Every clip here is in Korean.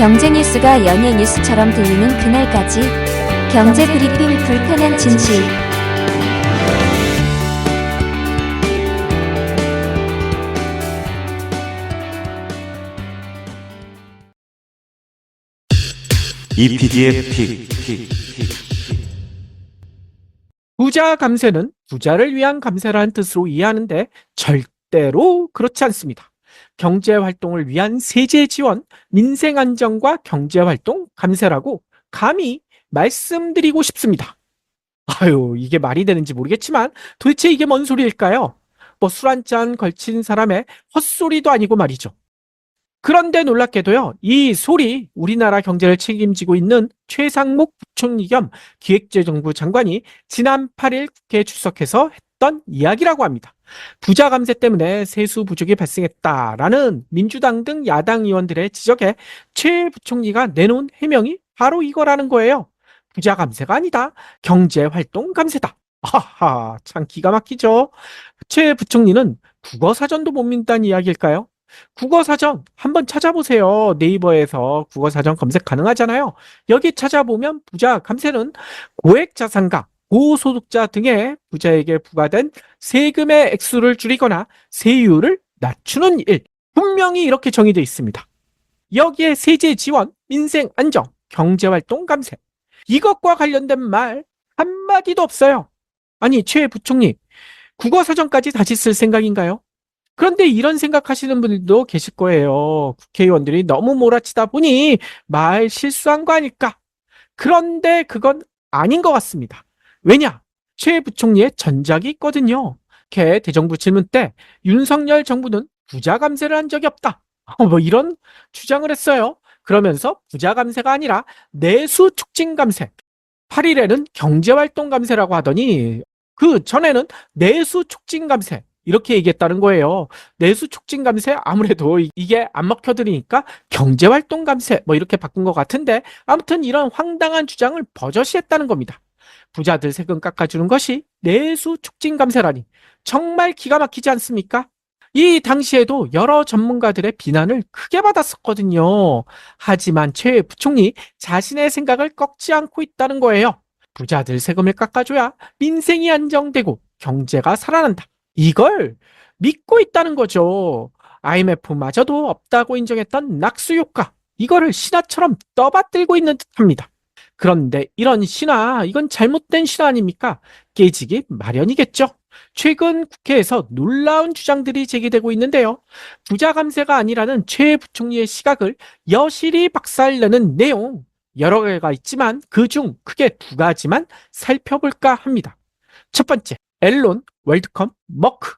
경제 뉴스가 연예 뉴스처럼 들리는 그날까지 경제 브리핑 불편한 진실. EPD의 픽. 부자 감세는 부자를 위한 감세라는 뜻으로 이해하는데 절대로 그렇지 않습니다. 경제활동을 위한 세제 지원, 민생 안정과 경제활동 감세라고 감히 말씀드리고 싶습니다. 아유, 이게 말이 되는지 모르겠지만 도대체 이게 뭔 소리일까요? 뭐 술 한 잔 걸친 사람의 헛소리도 아니고 말이죠. 그런데 놀랍게도요, 이 소리 우리나라 경제를 책임지고 있는 최상목 부총리 겸 기획재정부 장관이 지난 8일 국회에 출석해서 했던 이야기라고 합니다. 부자 감세 때문에 세수 부족이 발생했다라는 민주당 등 야당 의원들의 지적에 최 부총리가 내놓은 해명이 바로 이거라는 거예요. 부자 감세가 아니다. 경제활동 감세다. 하하, 참 기가 막히죠. 최 부총리는 국어사전도 못 믿다는 이야기일까요? 국어사전 한번 찾아보세요. 네이버에서 국어사전 검색 가능하잖아요. 여기 찾아보면 부자 감세는 고액자산가, 고소득자 등의 부자에게 부과된 세금의 액수를 줄이거나 세율을 낮추는 일. 분명히 이렇게 정의되어 있습니다. 여기에 세제 지원, 민생 안정, 경제활동 감세. 이것과 관련된 말 한마디도 없어요. 아니, 최 부총리, 국어사전까지 다시 쓸 생각인가요? 그런데 이런 생각하시는 분들도 계실 거예요. 국회의원들이 너무 몰아치다 보니 말 실수한 거 아닐까? 그런데 그건 아닌 것 같습니다. 왜냐? 최 부총리의 전작이 있거든요. 걔 대정부 질문 때 윤석열 정부는 부자 감세를 한 적이 없다. 뭐 이런 주장을 했어요. 그러면서 부자 감세가 아니라 내수 촉진 감세. 8일에는 경제활동 감세라고 하더니 그 전에는 내수 촉진 감세. 이렇게 얘기했다는 거예요. 내수 촉진 감세 아무래도 이게 안 먹혀들으니까 경제활동 감세 뭐 이렇게 바꾼 것 같은데 아무튼 이런 황당한 주장을 버젓이 했다는 겁니다. 부자들 세금 깎아주는 것이 내수 촉진 감세라니 정말 기가 막히지 않습니까? 이 당시에도 여러 전문가들의 비난을 크게 받았었거든요. 하지만 최 부총리 자신의 생각을 꺾지 않고 있다는 거예요. 부자들 세금을 깎아줘야 민생이 안정되고 경제가 살아난다. 이걸 믿고 있다는 거죠. IMF마저도 없다고 인정했던 낙수 효과, 이거를 신화처럼 떠받들고 있는 듯합니다. 그런데 이런 신화, 이건 잘못된 신화 아닙니까? 깨지기 마련이겠죠. 최근 국회에서 놀라운 주장들이 제기되고 있는데요. 부자 감세가 아니라는 최 부총리의 시각을 여실히 박살내는 내용 여러 개가 있지만 그중 크게 두 가지만 살펴볼까 합니다. 첫 번째, 앨런, 월드컵, 머크.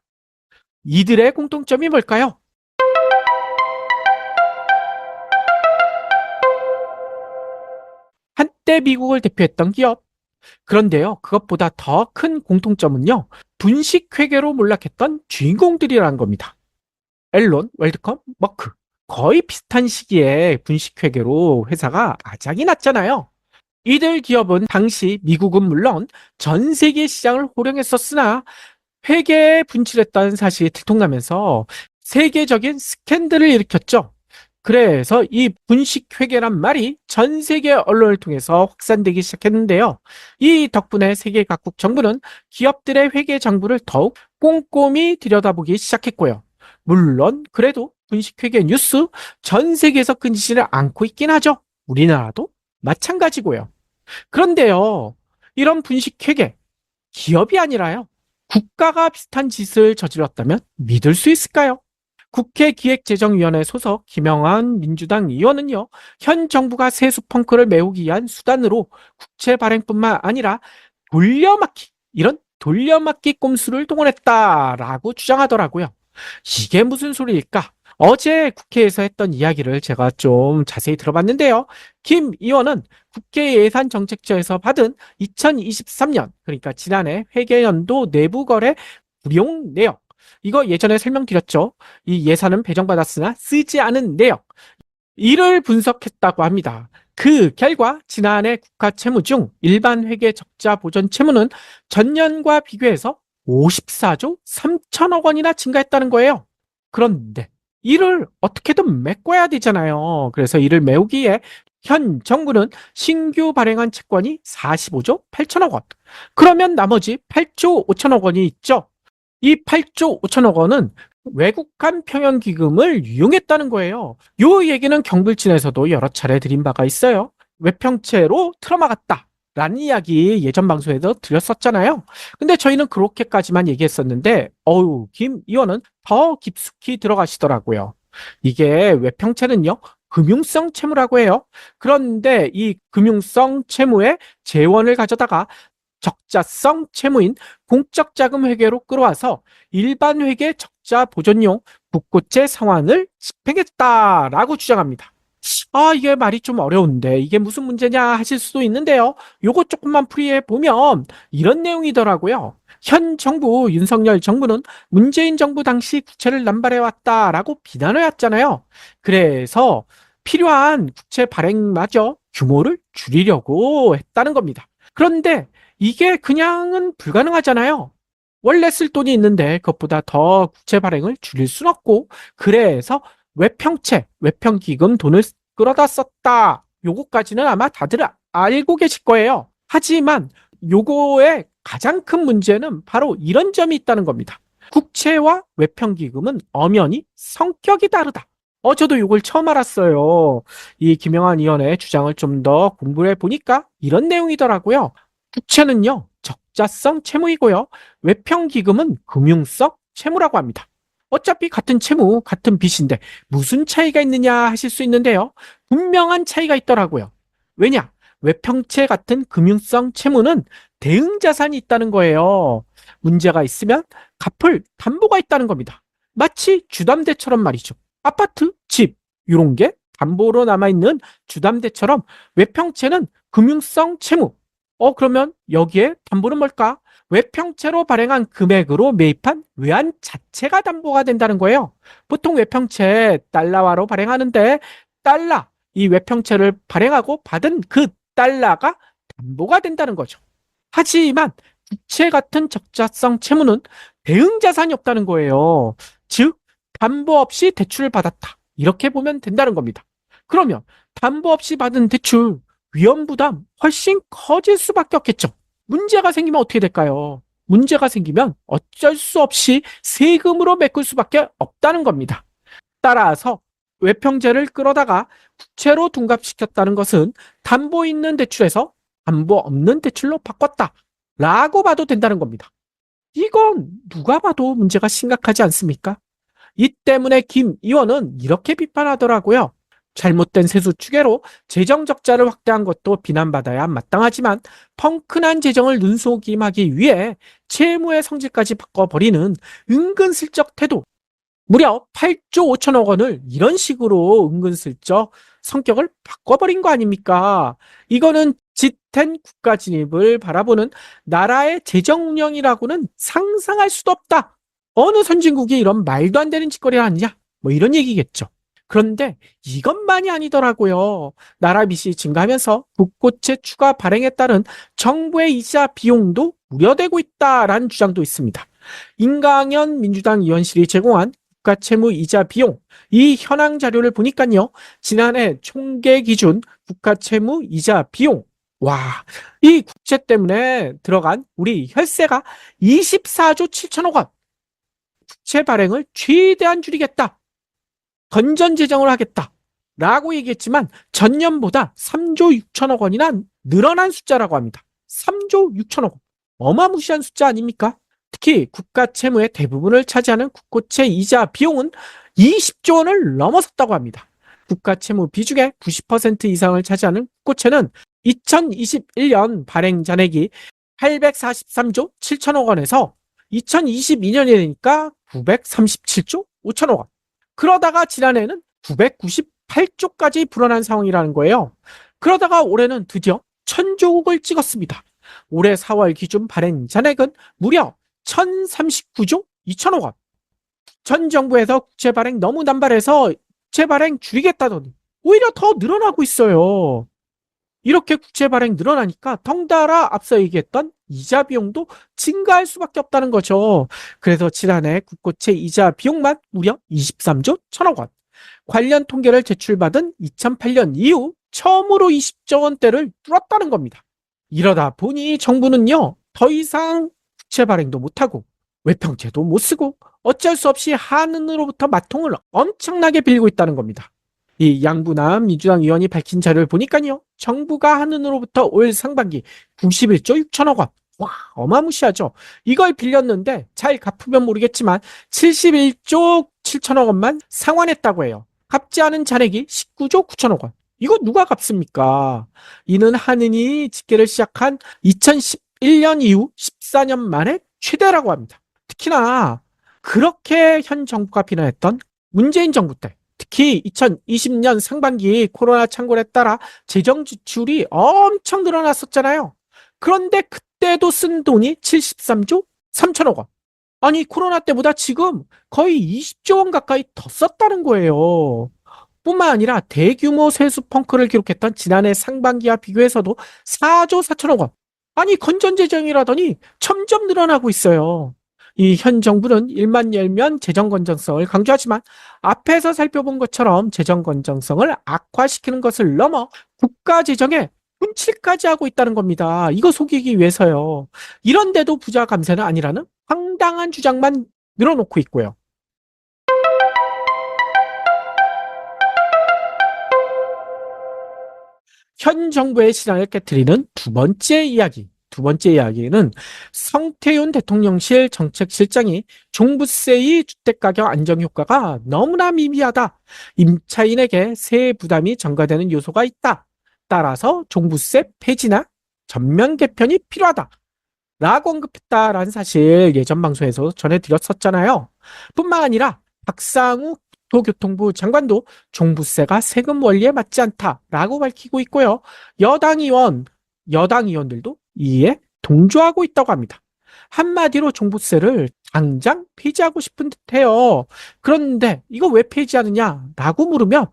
이들의 공통점이 뭘까요? 한때 미국을 대표했던 기업. 그런데요, 그것보다 더 큰 공통점은요, 분식회계로 몰락했던 주인공들이라는 겁니다. 앨런, 월드컵, 머크. 거의 비슷한 시기에 분식회계로 회사가 아작이 났잖아요. 이들 기업은 당시 미국은 물론 전 세계 시장을 호령했었으나 회계에 분출했다는 사실이 들통나면서 세계적인 스캔들을 일으켰죠. 그래서 이 분식회계란 말이 전 세계 언론을 통해서 확산되기 시작했는데요. 이 덕분에 세계 각국 정부는 기업들의 회계 정보를 더욱 꼼꼼히 들여다보기 시작했고요. 물론 그래도 분식회계 뉴스 전 세계에서 끊이지를 않고 있긴 하죠. 우리나라도 마찬가지고요. 그런데요, 이런 분식회계, 기업이 아니라요, 국가가 비슷한 짓을 저질렀다면 믿을 수 있을까요? 국회 기획재정위원회 소속 김영환 민주당 의원은요, 현 정부가 세수 펑크를 메우기 위한 수단으로 국채 발행뿐만 아니라 돌려막기, 이런 돌려막기 꼼수를 동원했다라고 주장하더라고요. 이게 무슨 소리일까? 어제 국회에서 했던 이야기를 제가 좀 자세히 들어봤는데요. 김 의원은 국회 예산정책처에서 받은 2023년, 그러니까 지난해 회계연도 내부거래 불용 내역, 이거 예전에 설명드렸죠. 이 예산은 배정받았으나 쓰지 않은 내역, 이를 분석했다고 합니다. 그 결과 지난해 국가 채무 중 일반 회계 적자 보전 채무는 전년과 비교해서 54조 3천억 원이나 증가했다는 거예요. 그런데 이를 어떻게든 메꿔야 되잖아요. 그래서 이를 메우기 위해 현 정부는 신규 발행한 채권이 45조 8천억 원. 그러면 나머지 8조 5천억 원이 있죠. 이 8조 5천억 원은 외국간 평형기금을 이용했다는 거예요. 요 얘기는 경불진에서도 여러 차례 드린 바가 있어요. 외평채로 틀어막았다 라는 이야기 예전 방송에서 드렸었잖아요. 근데 저희는 그렇게까지만 얘기했었는데 김 의원은 더 깊숙이 들어가시더라고요. 이게 외평채는요, 금융성 채무라고 해요. 그런데 이 금융성 채무의 재원을 가져다가 적자성 채무인 공적 자금 회계로 끌어와서 일반 회계 적자 보존용 국고채 상환을 집행했다라고 주장합니다. 이게 말이 좀 어려운데 이게 무슨 문제냐 하실 수도 있는데요. 요거 조금만 풀이해 보면 이런 내용이더라고요. 현 정부 윤석열 정부는 문재인 정부 당시 국채를 남발해 왔다라고 비난해 왔잖아요. 그래서 필요한 국채 발행마저 규모를 줄이려고 했다는 겁니다. 그런데 이게 그냥은 불가능하잖아요. 원래 쓸 돈이 있는데 그것보다 더 국채 발행을 줄일 순 없고, 그래서 외평채, 외평기금 돈을 끌어다 썼다. 요거까지는 아마 다들 알고 계실 거예요. 하지만 요거의 가장 큰 문제는 바로 이런 점이 있다는 겁니다. 국채와 외평기금은 엄연히 성격이 다르다. 저도 요걸 처음 알았어요. 이 김영환 의원의 주장을 좀 더 공부를 해보니까 이런 내용이더라고요. 국채는요, 적자성 채무이고요. 외평기금은 금융성 채무라고 합니다. 어차피 같은 채무, 같은 빚인데 무슨 차이가 있느냐 하실 수 있는데요. 분명한 차이가 있더라고요. 왜냐? 외평채 같은 금융성 채무는 대응자산이 있다는 거예요. 문제가 있으면 갚을 담보가 있다는 겁니다. 마치 주담대처럼 말이죠. 아파트, 집, 이런 게 담보로 남아있는 주담대처럼 외평채는 금융성 채무. 그러면 여기에 담보는 뭘까? 외평채로 발행한 금액으로 매입한 외환 자체가 담보가 된다는 거예요. 보통 외평채 달러화로 발행하는데 이 외평채를 발행하고 받은 그 달러가 담보가 된다는 거죠. 하지만 국채 같은 적자성 채무는 대응 자산이 없다는 거예요. 즉, 담보 없이 대출을 받았다. 이렇게 보면 된다는 겁니다. 그러면 담보 없이 받은 대출 위험 부담 훨씬 커질 수밖에 없겠죠. 문제가 생기면 어떻게 될까요? 문제가 생기면 어쩔 수 없이 세금으로 메꿀 수밖에 없다는 겁니다. 따라서 외평제를 끌어다가 국채로 둔갑시켰다는 것은 담보 있는 대출에서 담보 없는 대출로 바꿨다라고 봐도 된다는 겁니다. 이건 누가 봐도 문제가 심각하지 않습니까? 이 때문에 김 의원은 이렇게 비판하더라고요. 잘못된 세수 추계로 재정 적자를 확대한 것도 비난받아야 마땅하지만 펑크난 재정을 눈속임하기 위해 채무의 성질까지 바꿔버리는 은근슬쩍 태도, 무려 8조 5천억 원을 이런 식으로 은근슬쩍 성격을 바꿔버린 거 아닙니까? 이거는 짙은 국가 진입을 바라보는 나라의 재정 운영이라고는 상상할 수도 없다. 어느 선진국이 이런 말도 안 되는 짓거리를 하느냐? 뭐 이런 얘기겠죠. 그런데 이것만이 아니더라고요. 나라 빚이 증가하면서 국고채 추가 발행에 따른 정부의 이자 비용도 우려되고 있다라는 주장도 있습니다. 임강현 민주당 의원실이 제공한 국가채무 이자 비용, 이 현황 자료를 보니까요, 지난해 총계 기준 국가채무 이자 비용, 이 국채 때문에 들어간 우리 혈세가 24조 7천억 원. 국채 발행을 최대한 줄이겠다. 건전 재정을 하겠다라고 얘기했지만 전년보다 3조 6천억 원이나 늘어난 숫자라고 합니다. 3조 6천억 원. 어마무시한 숫자 아닙니까? 특히 국가 채무의 대부분을 차지하는 국고채 이자 비용은 20조 원을 넘어섰다고 합니다. 국가 채무 비중의 90% 이상을 차지하는 국고채는 2021년 발행 잔액이 843조 7천억 원에서 2022년이 되니까 937조 5천억 원. 그러다가 지난해는 998조까지 불어난 상황이라는 거예요. 그러다가 올해는 드디어 1000조국을 찍었습니다. 올해 4월 기준 발행 잔액은 무려 1039조 2천억 원. 전 정부에서 국채 발행 너무 남발해서 국채 발행 줄이겠다더니 오히려 더 늘어나고 있어요. 이렇게 국채 발행 늘어나니까 덩달아 앞서 얘기했던 이자 비용도 증가할 수밖에 없다는 거죠. 그래서 지난해 국고채 이자 비용만 무려 23조 1천억 원. 관련 통계를 제출받은 2008년 이후 처음으로 20조 원대를 뚫었다는 겁니다. 이러다 보니 정부는요, 더 이상 국채 발행도 못하고 외평채도 못 쓰고 어쩔 수 없이 한은으로부터 마통을 엄청나게 빌고 있다는 겁니다. 이 양부남 민주당 의원이 밝힌 자료를 보니까요, 정부가 한은으로부터 올 상반기 91조 6천억 원. 와, 어마무시하죠. 이걸 빌렸는데 잘 갚으면 모르겠지만 71조 7천억 원만 상환했다고 해요. 갚지 않은 잔액이 19조 9천억 원. 이거 누가 갚습니까? 이는 한은이 집계를 시작한 2011년 이후 14년 만에 최대라고 합니다. 특히나 그렇게 현 정부가 비난했던 문재인 정부 때, 특히 2020년 상반기 코로나 창궐에 따라 재정 지출이 엄청 늘어났었잖아요. 그런데 그때도 쓴 돈이 73조 3천억 원. 아니, 코로나 때보다 지금 거의 20조 원 가까이 더 썼다는 거예요. 뿐만 아니라 대규모 세수 펑크를 기록했던 지난해 상반기와 비교해서도 4조 4천억 원. 아니, 건전재정이라더니 점점 늘어나고 있어요. 이 현 정부는 일만 열면 재정 건전성을 강조하지만 앞에서 살펴본 것처럼 재정 건전성을 악화시키는 것을 넘어 국가 재정에 분칠까지 하고 있다는 겁니다. 이거 속이기 위해서요. 이런데도 부자 감세는 아니라는 황당한 주장만 늘어놓고 있고요. 현 정부의 신앙을 깨트리는 두 번째 이야기. 두 번째 이야기는 성태윤 대통령실 정책실장이 종부세의 주택가격 안정 효과가 너무나 미미하다. 임차인에게 세액 부담이 전가되는 요소가 있다. 따라서 종부세 폐지나 전면 개편이 필요하다. 라고 언급했다라는 사실 예전 방송에서 전해드렸었잖아요. 뿐만 아니라 박상우 도교통부 장관도 종부세가 세금 원리에 맞지 않다라고 밝히고 있고요. 여당 의원들도 이에 동조하고 있다고 합니다. 한마디로 종부세를 당장 폐지하고 싶은 듯해요. 그런데 이거 왜 폐지하느냐라고 물으면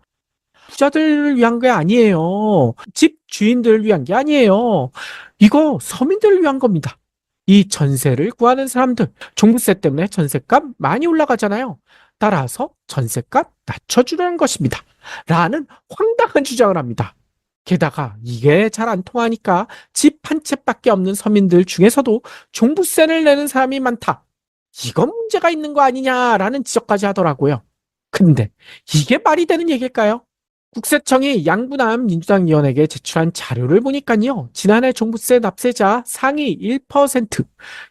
부자들을 위한 게 아니에요. 집 주인들을 위한 게 아니에요. 이거 서민들을 위한 겁니다. 이 전세를 구하는 사람들, 종부세 때문에 전세값 많이 올라가잖아요. 따라서 전세값 낮춰주려는 것입니다. 라는 황당한 주장을 합니다. 게다가 이게 잘 안 통하니까 집 한 채밖에 없는 서민들 중에서도 종부세를 내는 사람이 많다. 이건 문제가 있는 거 아니냐라는 지적까지 하더라고요. 근데 이게 말이 되는 얘기일까요? 국세청이 양부남 민주당 의원에게 제출한 자료를 보니까요. 지난해 종부세 납세자 상위 1%,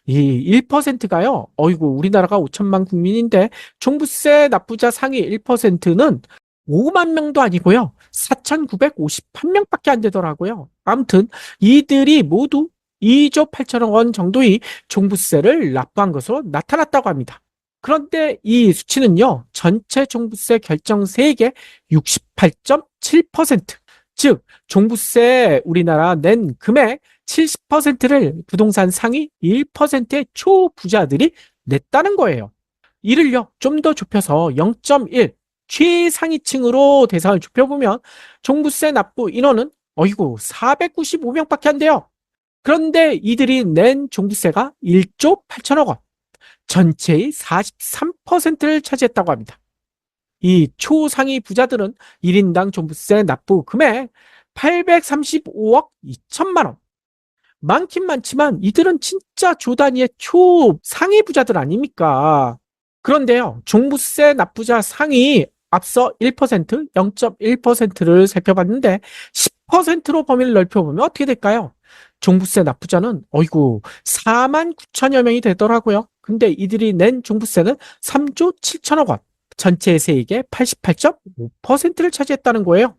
이 1%가요. 어이구, 우리나라가 5천만 국민인데 종부세 납부자 상위 1%는 5만 명도 아니고요. 4,958명밖에 안 되더라고요. 아무튼 이들이 모두 2조 8천억 원 정도의 종부세를 납부한 것으로 나타났다고 합니다. 그런데 이 수치는요, 전체 종부세 결정세액의 68.7%, 즉 종부세 우리나라 낸 금액 70%를 부동산 상위 1%의 초부자들이 냈다는 거예요. 이를요, 좀 더 좁혀서 0.1 최상위층으로 대상을 좁혀보면 종부세 납부 인원은 어이구 495명밖에 안 돼요. 그런데 이들이 낸 종부세가 1조 8천억 원, 전체의 43%를 차지했다고 합니다. 이 초상위 부자들은 1인당 종부세 납부 금액 835억 2천만 원. 많긴 많지만 이들은 진짜 조단위의 초상위 부자들 아닙니까? 그런데요, 종부세 납부자 상위 앞서 1%, 0.1%를 살펴봤는데 10%로 범위를 넓혀보면 어떻게 될까요? 종부세 납부자는 어이구 4만 9천여 명이 되더라고요. 근데 이들이 낸 종부세는 3조 7천억 원, 전체 세액의 88.5%를 차지했다는 거예요.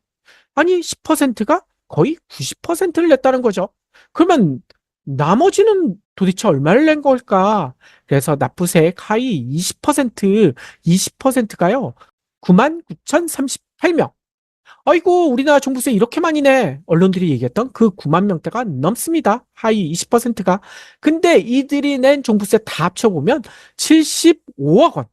아니 10%가 거의 90%를 냈다는 거죠. 그러면 나머지는 도대체 얼마를 낸 걸까? 그래서 납부세액 하위 20%가요. 99,038명. 아이고, 우리나라 종부세 이렇게 많이 내. 언론들이 얘기했던 그 9만 명대가 넘습니다. 하위 20%가. 근데 이들이 낸 종부세 다 합쳐보면 75억 원.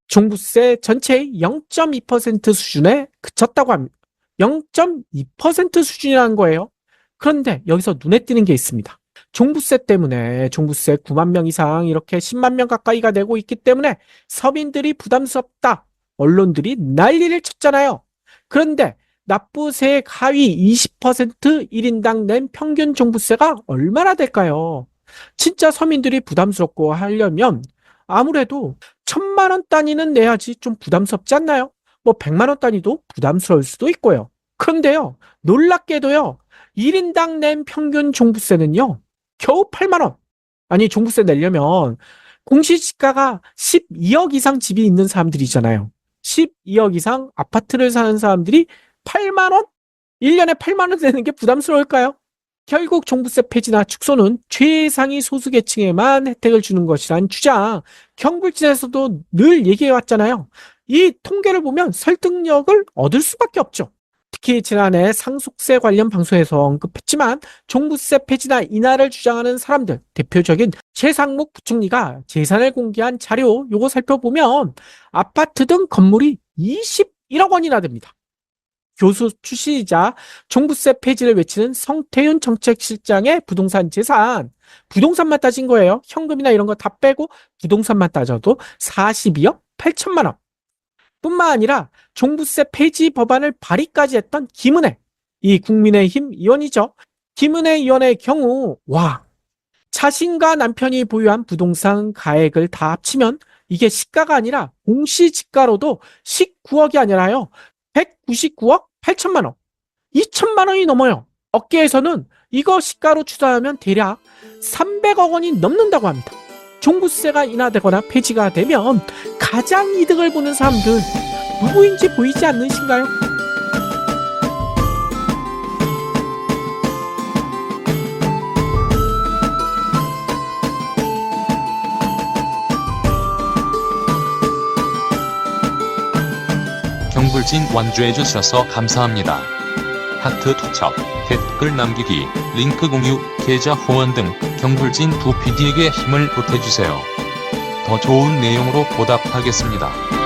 종부세 전체의 0.2% 수준에 그쳤다고 합니다. 0.2% 수준이라는 거예요. 그런데 여기서 눈에 띄는 게 있습니다. 종부세 때문에 종부세 9만 명 이상 이렇게 10만 명 가까이가 내고 있기 때문에 서민들이 부담스럽다. 언론들이 난리를 쳤잖아요. 그런데 납부세 하위 20% 1인당 낸 평균 종부세가 얼마나 될까요? 진짜 서민들이 부담스럽고 하려면 아무래도 1,000만 원 단위는 내야지 좀 부담스럽지 않나요? 뭐 100만 원 단위도 부담스러울 수도 있고요. 그런데요, 놀랍게도요, 1인당 낸 평균 종부세는요, 겨우 8만 원. 아니, 종부세 내려면 공시지가가 12억 이상 집이 있는 사람들이잖아요. 12억 이상 아파트를 사는 사람들이 8만 원? 1년에 8만 원 내는 게 부담스러울까요? 결국 종부세 폐지나 축소는 최상위 소수계층에만 혜택을 주는 것이란 주장, 경불진에서도 늘 얘기해왔잖아요. 이 통계를 보면 설득력을 얻을 수밖에 없죠. 특히 지난해 상속세 관련 방송에서 언급했지만 종부세 폐지나 인하를 주장하는 사람들, 대표적인 최상목 부총리가 재산을 공개한 자료 요거 살펴보면 아파트 등 건물이 21억 원이나 됩니다. 교수 출신이자 종부세 폐지를 외치는 성태윤 정책실장의 부동산 재산, 부동산만 따진 거예요. 현금이나 이런 거 다 빼고 부동산만 따져도 42억 8천만 원. 뿐만 아니라 종부세 폐지 법안을 발의까지 했던 김은혜, 이 국민의힘 의원이죠. 김은혜 의원의 경우 자신과 남편이 보유한 부동산 가액을 다 합치면 이게 시가가 아니라 공시지가로도 19억이 아니라요. 199억 8천만 원. 2천만 원이 넘어요. 업계에서는 이거 시가로 추산하면 대략 300억 원이 넘는다고 합니다. 종부세가 인하되거나 폐지가 되면 가장 이득을 보는 사람들 누구인지 보이지 않으신가요? 경불진 완주해 주셔서 감사합니다. 하트 투척, 댓글 남기기, 링크 공유, 계좌 후원 등 경불진 두 PD에게 힘을 보태주세요. 더 좋은 내용으로 보답하겠습니다.